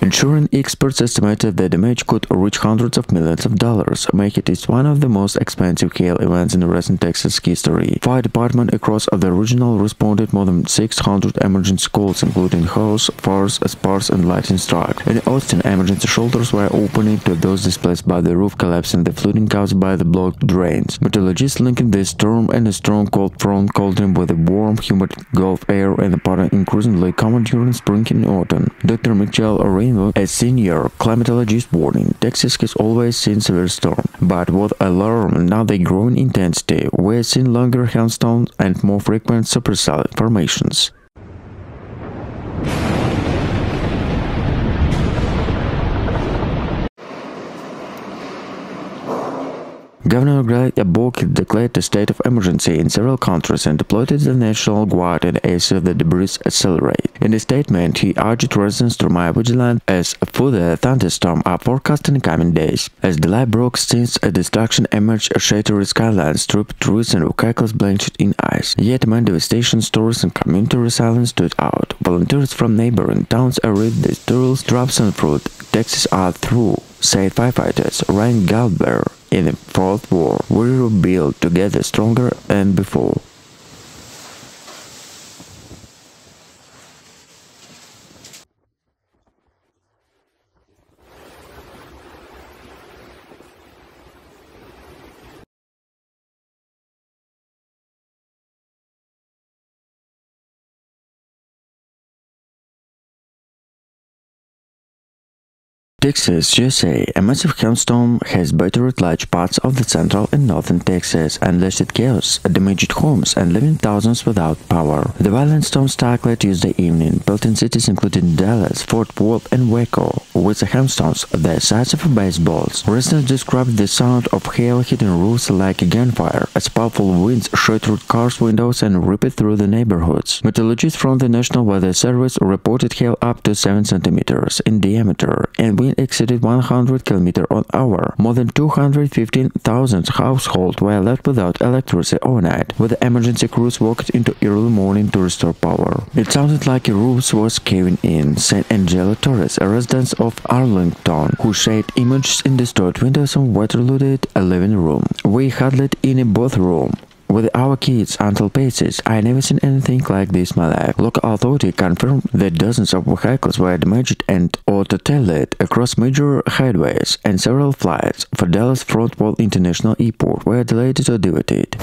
Insurance experts estimated the damage could reach hundreds of millions of dollars, making it one of the most expensive hail events in recent Texas history. Fire department across the region responded more than 600 emergency calls, including house fires, sparks, and lightning strikes. In Austin, emergency shelters were opening to those displaced by the roof collapse and the flooding caused by the blocked drains. Meteorologists linking this storm and a strong cold front cauldron with a warm, humid Gulf air and a pattern increasingly common during spring and autumn. Dr. Michael Rainbow, a senior climatologist, warning, Texas has always seen severe storms, but what alarm now they grow in intensity. We're seeing longer hailstones and more frequent supercell formations. Governor Greg Abbott declared a state of emergency in several countries and deployed the National Guard in case the debris accelerate. In a statement, he urged residents to remain vigilant as further thunderstorms are forecast in the coming days. As the light broke since a destruction emerged, shattered skylines, stripped trees, and vehicles blanched in ice. Yet among devastation, stories and community resilience stood out. Volunteers from neighboring towns arrayed the turtles, drops, and fruit. Texas are through, said firefighters Ryan Galber. In the Fourth War, we were built together stronger than before. Texas, USA. A massive hailstorm has battered large parts of the central and northern Texas, unleashed chaos, damaged homes, and leaving thousands without power. The violent storm struck late Tuesday evening, pelting cities including Dallas, Fort Worth, and Waco, with the hailstones the size of baseballs. Residents described the sound of hail hitting roofs like a gunfire, as powerful winds shattered cars' windows and ripped through the neighborhoods. Meteorologists from the National Weather Service reported hail up to 7 centimeters in diameter, and wind exceeded 100 km/h. More than 215,000 households were left without electricity overnight, with the emergency crews worked into early morning to restore power. It sounded like a roof was caving in, said Amanda Torres, a resident of Arlington, who shared images in destroyed windows and water-flooded living room. We huddled in a bathroom with our kids until pieces. I never seen anything like this in my life. Local authority confirmed that dozens of vehicles were damaged and or totaled across major highways, and several flights for Dallas Fort Worth International Airport were delayed or diverted.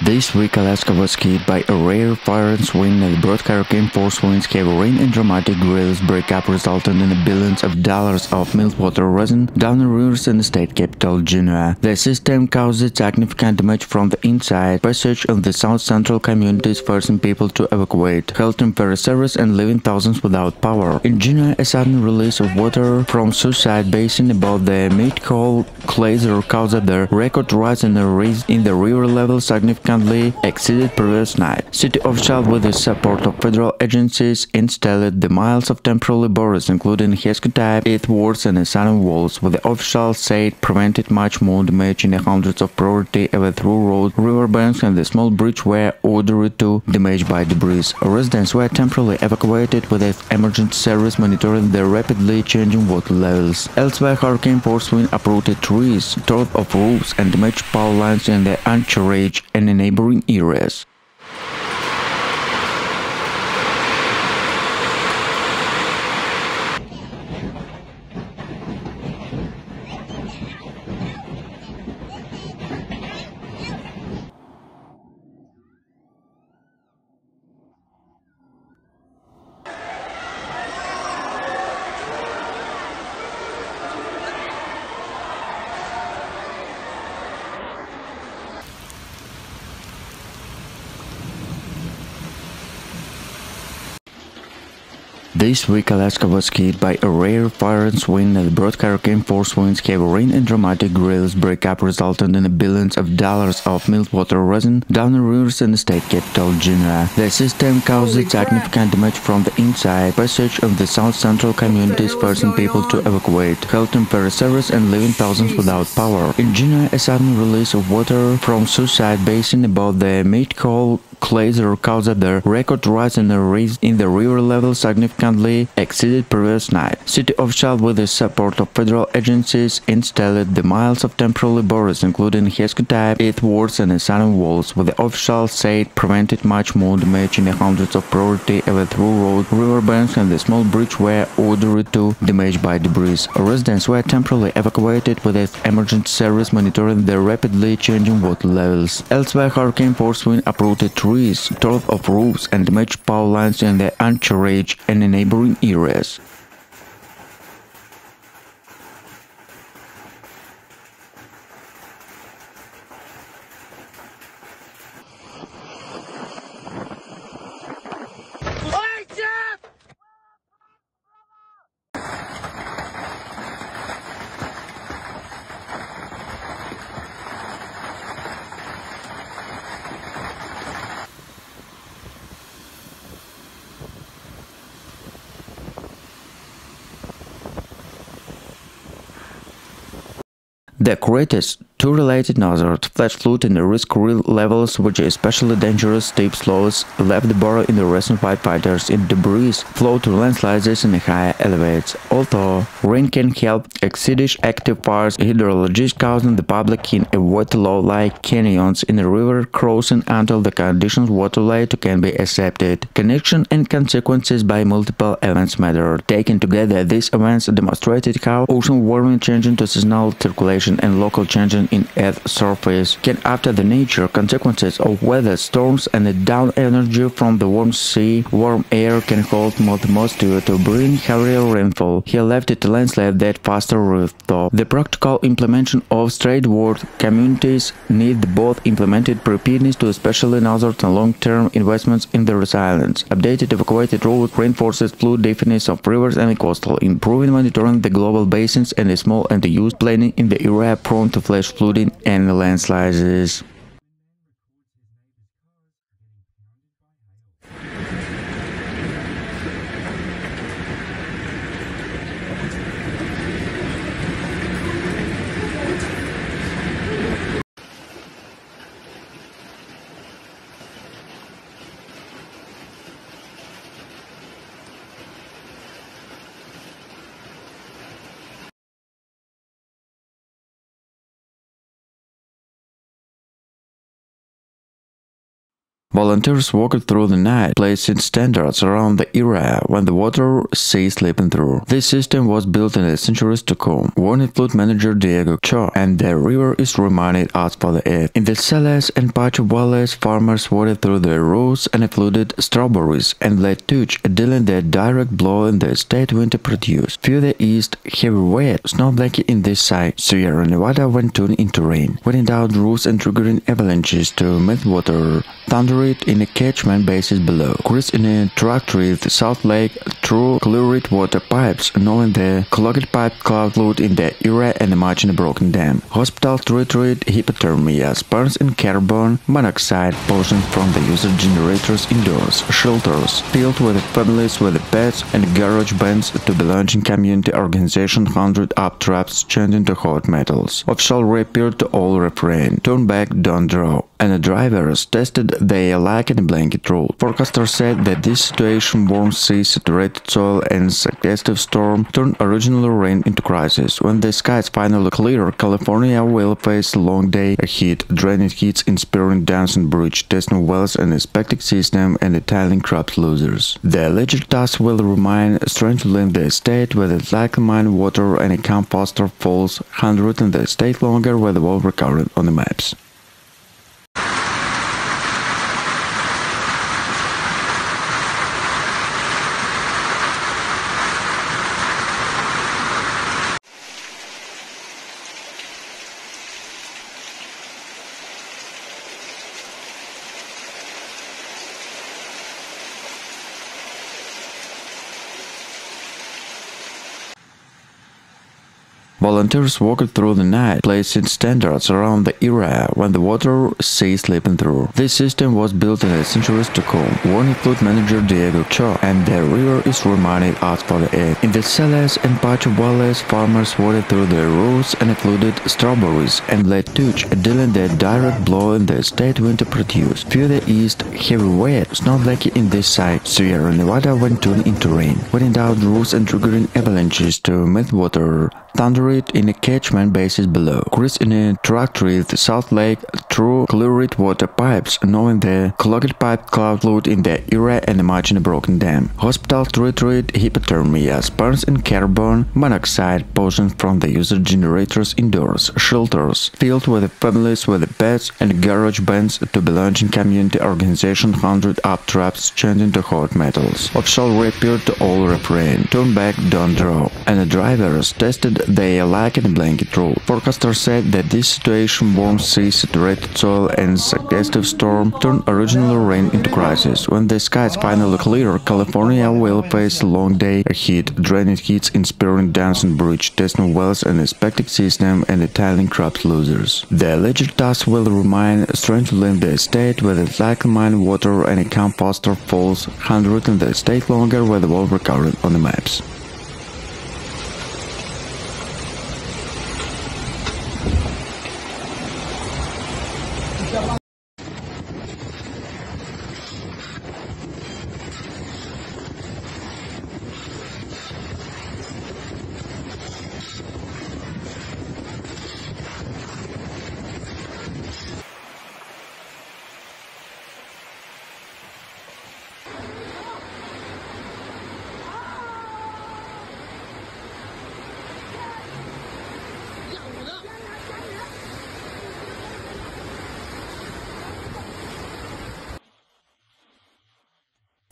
This week, Alaska was hit by a rare fire and wind, and broad hurricane-force winds, heavy rain, and dramatic gales breakup resulted in billions of dollars of meltwater rising down the rivers in the state capital, Juneau. The system caused significant damage from the inside, passage on the south-central communities, forcing people to evacuate, halting ferry service, and leaving thousands without power. In Juneau, a sudden release of water from Suicide Basin above the Mid-Col Glacier caused the record rise in the river level significantly exceeded previous night. City officials, with the support of federal agencies, installed the miles of temporary borders, including Hesco-type earthworks and southern walls, with the officials said prevented much more damage in the hundreds of priority overthrow road, riverbanks, and the small bridge were ordered to damaged by debris. Residents were temporarily evacuated, with the emergency service monitoring the rapidly changing water levels. Elsewhere, hurricane-force wind uprooted trees, tore off roofs, and damaged power lines in the Anchorage and in neighboring areas. This week, Alaska was hit by a rare fire and wind and broad hurricane-force winds, heavy rain, and dramatic gales breakup resulted in billions of dollars of meltwater rising down the rivers in the state capital, Juneau. The system caused significant damage from the inside, passage of the south central communities, forcing people to evacuate, halting ferry service, and leaving thousands without power. In Juneau, a sudden release of water from Suicide Basin above the Mid-Col Glacier caused the record rise in the river level significantly exceeded previous night. City officials, with the support of federal agencies, installed the miles of temporary borders, including Hesco-type earthworks and southern walls, with the officials said prevented much more damage in the hundreds of priority through road, riverbanks, and the small bridge were ordered to damaged by debris. Residents were temporarily evacuated, with the emergency service monitoring the rapidly changing water levels. Elsewhere, hurricane-force wind uprooted trees, tore off roofs, and damaged power lines in the Anchorage and in neighboring areas. The greatest two related northern flash flood in the risk levels, which are especially dangerous steep slopes, left the borough in the recent firefighters in debris flow to landslides in the higher elevates. Although rain can help extinguish active fires, hydrologists caution the public in avoid low-lying canyons in the river crossing until the conditions water can be accepted. Connection and consequences by multiple events matter. Taken together, these events demonstrated how ocean warming changing to seasonal circulation and local changes in Earth's surface can alter the nature consequences of weather storms, and the down energy from the warm sea. Warm air can hold more moisture to bring heavier rainfall. He left it a landslide that faster rooftop. The practical implementation of straightforward communities need both implemented preparedness to especially northern and long-term investments in the resilience, updated evacuated roads, reinforces flood definition of rivers and coastal, improving monitoring the global basins and the small and the used planning in the area prone to flash flooding and landslides. Volunteers walked through the night, placing standards around the area when the water ceased slipping through. This system was built in the centuries to come, warned flood manager Diego Cho, and the river is reminding us for the earth. In the Salas and Pacho valleys, farmers waded through the rows and flooded strawberries and let touch, dealing the direct blow in the state winter produce. Further east, heavy wet snow blanket in this side. Sierra Nevada went turning into rain, wetting down roofs and triggering avalanches to meltwater. Thundered in the catchment bases below. Creeks in a trajectory the South Lake through cleared water pipes, knowing the clogged pipe cloud load in the area and imagine a broken dam. Hospitals treated hypothermia, burns in carbon monoxide pollution from the user generators indoors, shelters filled with families with pets and garage bands to the launching community organization 100 up traps chanting to hot metals. Official reappeared to all refrain, turn back, don't draw, and the drivers tested their lack in a blanket rule. Forecasters said that this situation, warm seas, saturated soil, and suggestive storm turned original rain into crisis. When the skies finally clear, California will face a long day ahead, draining heats, inspiring dams and bridge, testing wells and inspecting system, and detailing crops losers. The alleged task will remain strangely in the state where the likely mine water and a camp faster falls 100 in the state longer where the wall recurrent on the maps. Volunteers walked through the night, placing standards around the area when the water ceased slipping through. This system was built in the centuries to come, warning flood manager Diego Cho, and the river is reminding us for the end. In the Celes and Pacho valleys, farmers waded through the roots and flooded strawberries and let touch, dealing the direct blow in the state winter produce. Further east, heavy wet, snow blanket in this side, Sierra Nevada went turning into rain, wetting down roofs and triggering avalanches to melt water. Thunder it in a catchment bases below. Chris in a truck with Salt Lake through cleared water pipes, knowing the clogged pipe cloud flood in the area and imagine a broken dam. Hospital treated hypothermia, burns and carbon monoxide poisoned from the user generators indoors, shelters filled with families with pets and garage bands to belonging community organization 100 up traps chanting to hot metals. Official repeated to all refrain, turn back, don't draw, and the drivers tested they like in a blanket rule. Forecasters said that this situation, warm seas, saturated soil and suggestive storm turned original rain into crisis. When the skies finally clear, California will face a long day ahead, draining heats, inspiring dams and bridge, testing wells and inspecting system and detailing crops losers. The alleged task will remain strengthening the state with its likely mine water and a composter falls 100 in the state longer with the wall recorded on the maps.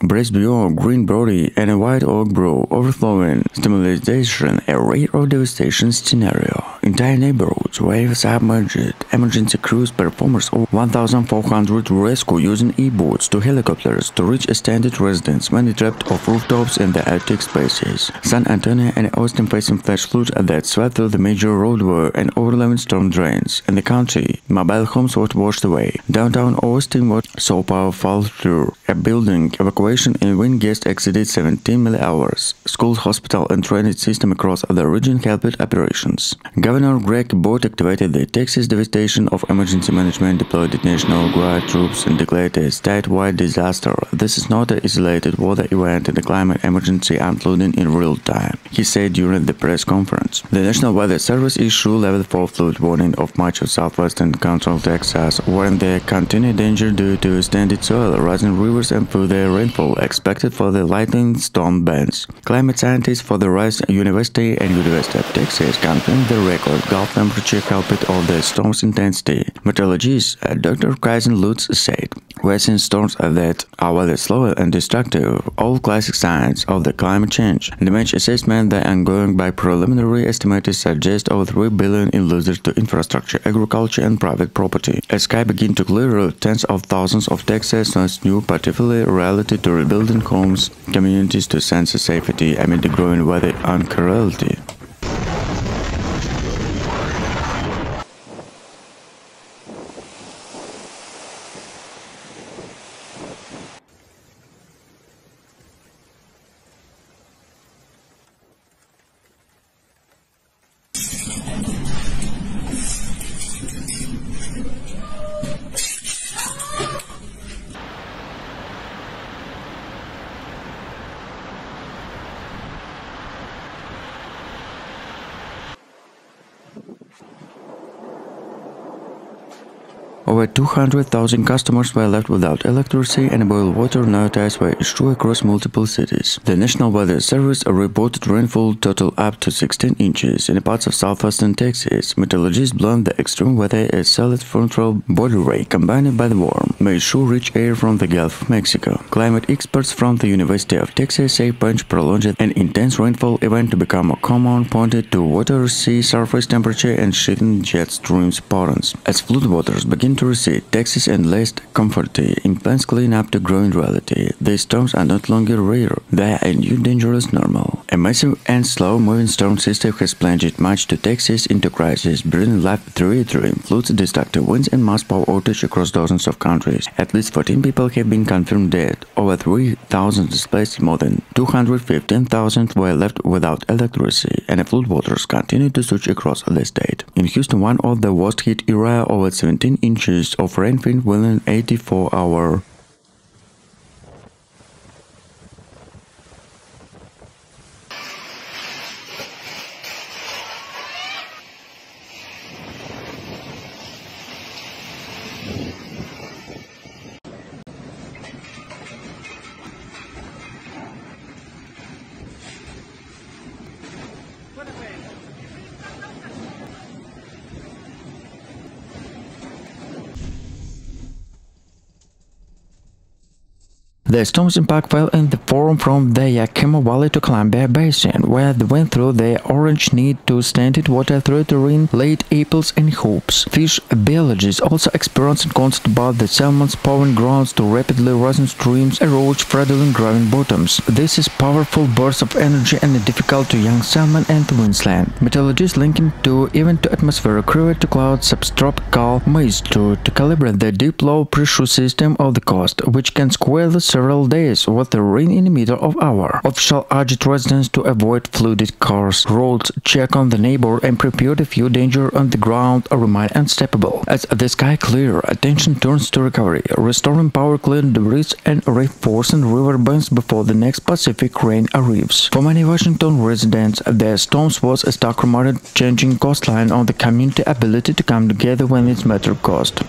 Brisbane, green brody, and a white oak brew overflowing stimulation, a rate of devastation scenario. Entire neighborhoods were submerged. Emergency crews performers over 1,400 rescue using e-boats to helicopters to reach extended residents, many trapped off rooftops in the attic spaces. San Antonio and Austin facing flash floods that swept through the major roadway and overwhelming storm drains. In the county, mobile homes were washed away. Downtown Austin was so powerful through a building evacuation and wind gusts exceeded 17 millihours. Schools, hospital, and transit system across the region helped operations. Governor Greg Abbott activated the Texas devastation of emergency management, deployed National Guard troops, and declared a statewide disaster. This is not an isolated weather event and a climate emergency unfolding in real time, he said during the press conference. The National Weather Service issued level 4 flood warning of much of southwestern Central Texas, warning the continued danger due to extended soil, rising rivers, and further rainfall expected for the lightning storm bands. Climate scientists for the Rice University and University of Texas confirmed the record Gulf temperature helped of the storm's intensity. Meteorologist Dr. Kaisen Lutz said, "We're seeing storms that are rather slow and destructive, all classic signs of the climate change. Damage assessment that ongoing by preliminary estimates suggest over 3 billion in losses to infrastructure, agriculture, and private property. As sky begin to clear, tens of thousands of Texans new particularly related to rebuilding homes, communities to sense safety amid the growing weather uncertainty." Over 200,000 customers were left without electricity and boiled water notices were issued across multiple cities. The National Weather Service reported rainfall total up to 16 inches in parts of southwestern Texas. Meteorologists blamed the extreme weather as solid frontal body ray combined by the warm, may show rich air from the Gulf of Mexico. Climate experts from the University of Texas say punch prolonged an intense rainfall event to become a common pointed to water, sea surface temperature, and sheeting jet streams patterns. As floodwaters begin to recede, Texas and less comforting in plans clean up to growing reality. These storms are not longer rare, they are a new dangerous normal. A massive and slow-moving storm system has plunged much to Texas into crisis, bringing life-threatening floods, destructive winds, and mass power outage across dozens of countries. At least 14 people have been confirmed dead, over 3,000 displaced, more than 215,000 were left without electricity, and floodwaters continue to surge across the state. In Houston, one of the worst-hit areas, over 17 inches of rainfall within 84 hours. The storm's impact fell in the form from the Yakima Valley to Columbia Basin, where they went through the orange need to standard water threatening late Aprils and hoops. Fish biologists also experienced constant about the salmon's spawning grounds to rapidly rising streams, erode fragile gravel bottoms. This is powerful bursts of energy and difficult to young salmon and windsland. Meteorologists linking to even to atmospheric river to cloud subtropical moisture to calibrate the deep low pressure system of the coast, which can square the several days with the rain in the middle of hour. Officials urged residents to avoid flooded cars, roads, check on the neighbor, and prepare to few danger on the ground or remain unstoppable. As the sky clear, attention turns to recovery, restoring power, clearing debris, and reinforcing river banks before the next Pacific rain arrives. For many Washington residents, the storms was a stark reminder, changing coastline on the community ability to come together when it's matter cost.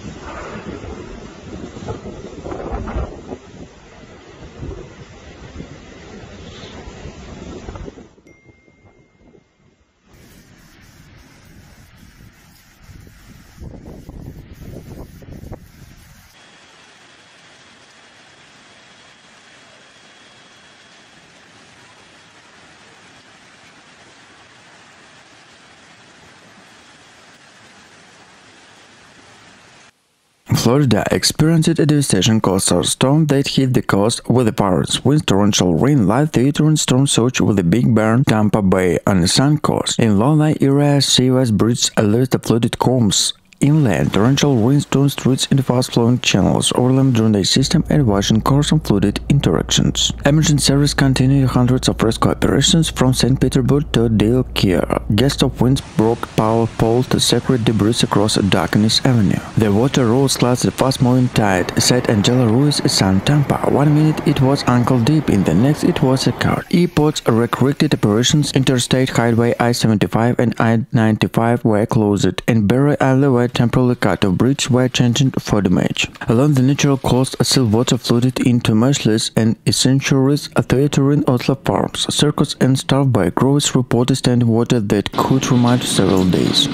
Florida experienced a devastating coastal storm that hit the coast with the violence, wind, torrential rain, light threatening storm surge with the Big Bear, Tampa Bay, on the Sun Coast. In Long area, seaways bridges alert the flooded homes. Inland, torrential windstorm streets in fast-flowing channels, overwhelmed during the system and washing cars and flooded interactions. Emergency service continued hundreds of rescue operations from St. Petersburg to Dealkir. Gusts of winds broke power poles to separate debris across Darkness Avenue. The water rose class the fast-moving tide, said Angela Ruiz, San Tampa. 1 minute it was ankle deep, in the next it was a car. Airports restricted operations, Interstate Highway I-75 and I-95 were closed, and Barry Island were temporarily cut off, bridges were changed for damage. Along the natural coast, still water flooded into marshless and essentials, threatening outlet farms, circus and starved by groves reported standing water that could remain several days.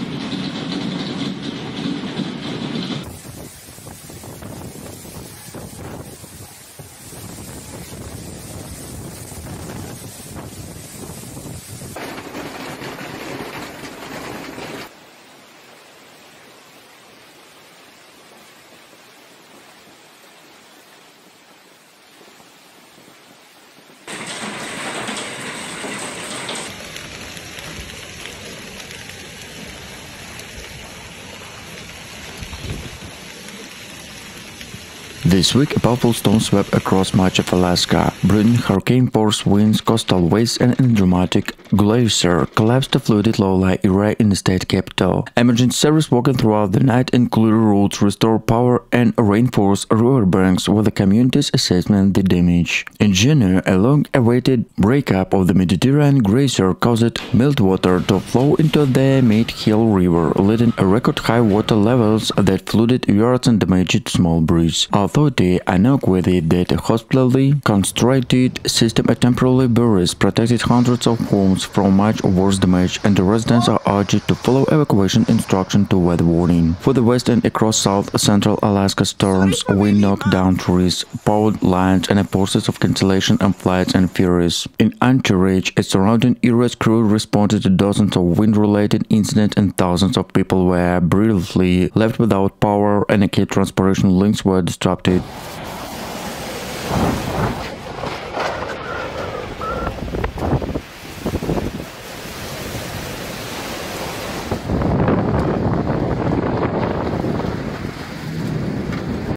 This week, a powerful storm swept across much of Alaska, bringing hurricane-force winds, coastal waves, and a dramatic glacier collapsed the flooded low-lying area in the state capital. Emergency service working throughout the night and clear roads, restore power, and reinforce river banks with the community's assessment the damage. In January, a long-awaited breakup of the Mediterranean glacier caused meltwater to flow into the Mid-Hill River, leading to record high water levels that flooded yards and damaged small bridges. Authorities announced with it that a hospitably constructed system temporarily buries protected hundreds of homes from much worse damage, and the residents are urged to follow evacuation instructions to weather warning. For the west and across south-central Alaska, storms wind knocked down trees, powered lines, and forces of cancellation and flights and ferries. In Anchorage, a surrounding area's crew responded to dozens of wind-related incidents, and thousands of people were briefly left without power, and key transportation links were disrupted.